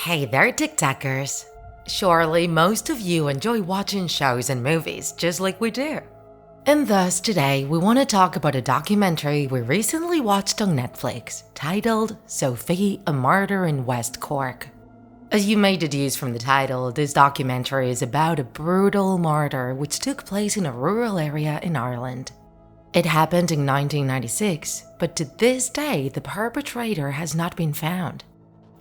Hey there, TikTakers! Surely most of you enjoy watching shows and movies just like we do. And thus today we want to talk about a documentary we recently watched on Netflix titled Sophie, a Murder in West Cork. As you may deduce from the title, this documentary is about a brutal murder which took place in a rural area in Ireland. It happened in 1996, but to this day the perpetrator has not been found.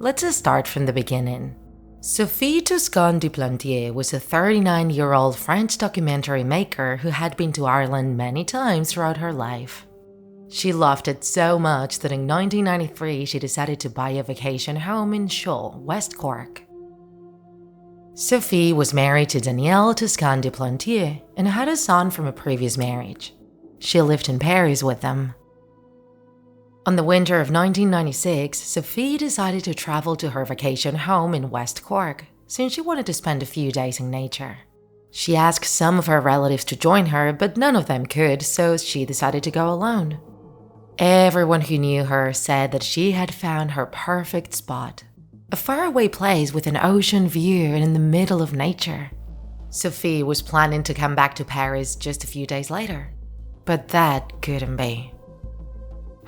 Let's start from the beginning. Sophie du Plantier was a 39-year-old French documentary maker who had been to Ireland many times throughout her life. She loved it so much that in 1993 she decided to buy a vacation home in Shull, West Cork. Sophie was married to Daniel du Plantier and had a son from a previous marriage. She lived in Paris with them. On the winter of 1996, Sophie decided to travel to her vacation home in West Cork, since she wanted to spend a few days in nature. She asked some of her relatives to join her, but none of them could, so she decided to go alone. Everyone who knew her said that she had found her perfect spot, a faraway place with an ocean view and in the middle of nature. Sophie was planning to come back to Paris just a few days later, but that couldn't be.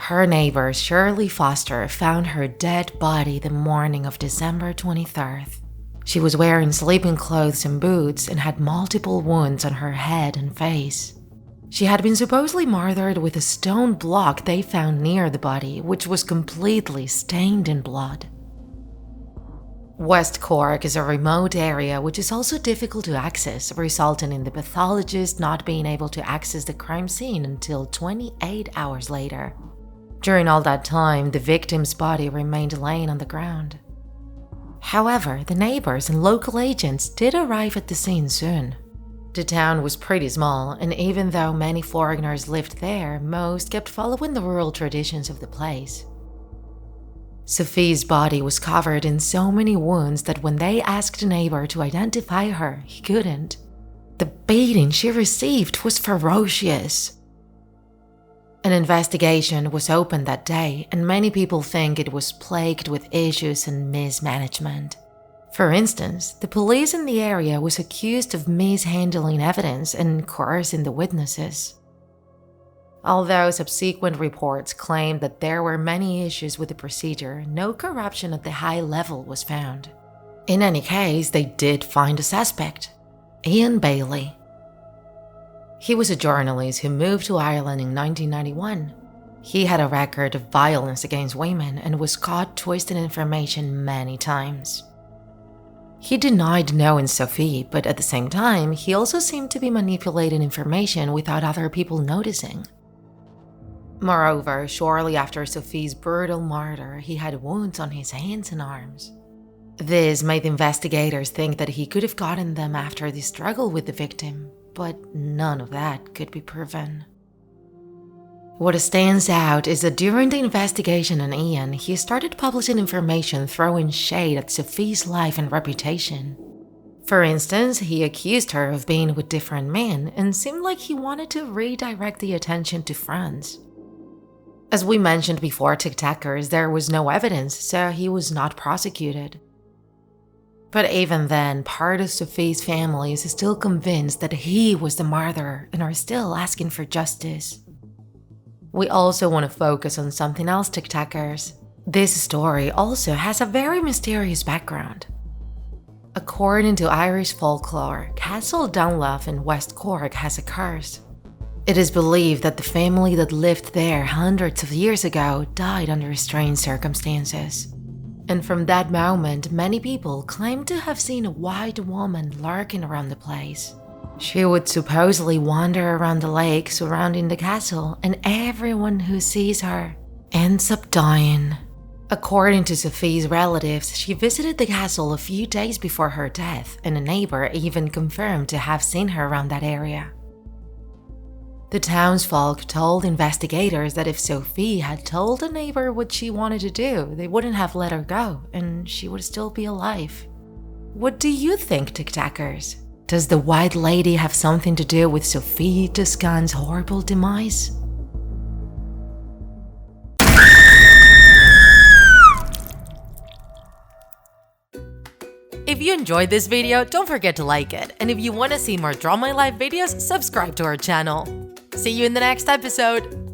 Her neighbor, Shirley Foster, found her dead body the morning of December 23rd. She was wearing sleeping clothes and boots and had multiple wounds on her head and face. She had been supposedly murdered with a stone block they found near the body, which was completely stained in blood. West Cork is a remote area which is also difficult to access, resulting in the pathologist not being able to access the crime scene until 28 hours later. During all that time, the victim's body remained laying on the ground. However, the neighbors and local agents did arrive at the scene soon. The town was pretty small, and even though many foreigners lived there, most kept following the rural traditions of the place. Sophie's body was covered in so many wounds that when they asked a neighbor to identify her, he couldn't. The beating she received was ferocious. An investigation was opened that day, and many people think it was plagued with issues and mismanagement. For instance, the police in the area was accused of mishandling evidence and coercing the witnesses. Although subsequent reports claimed that there were many issues with the procedure, no corruption at the high level was found. In any case, they did find a suspect, Ian Bailey. He was a journalist who moved to Ireland in 1991. He had a record of violence against women and was caught twisting information many times. He denied knowing Sophie, but at the same time, he also seemed to be manipulating information without other people noticing. Moreover, shortly after Sophie's brutal murder, he had wounds on his hands and arms. This made investigators think that he could have gotten them after the struggle with the victim, but none of that could be proven. What stands out is that during the investigation on Ian, he started publishing information throwing shade at Sophie's life and reputation. For instance, he accused her of being with different men and seemed like he wanted to redirect the attention to France. As we mentioned before, TikTakers, there was no evidence, so he was not prosecuted. But even then, part of Sophie's family is still convinced that he was the murderer and are still asking for justice. We also want to focus on something else, TikTakers. This story also has a very mysterious background. According to Irish folklore, Castle Dunlop in West Cork has a curse. It is believed that the family that lived there hundreds of years ago died under strange circumstances. And from that moment, many people claim to have seen a white woman lurking around the place. She would supposedly wander around the lake surrounding the castle, and everyone who sees her ends up dying. According to Sophie's relatives, she visited the castle a few days before her death, and a neighbor even confirmed to have seen her around that area. The townsfolk told investigators that if Sophie had told a neighbor what she wanted to do, they wouldn't have let her go, and she would still be alive. What do you think, TikTakers? Does the White Lady have something to do with Sophie Toscan's horrible demise? If you enjoyed this video, don't forget to like it. And if you want to see more Draw My Life videos, subscribe to our channel. See you in the next episode!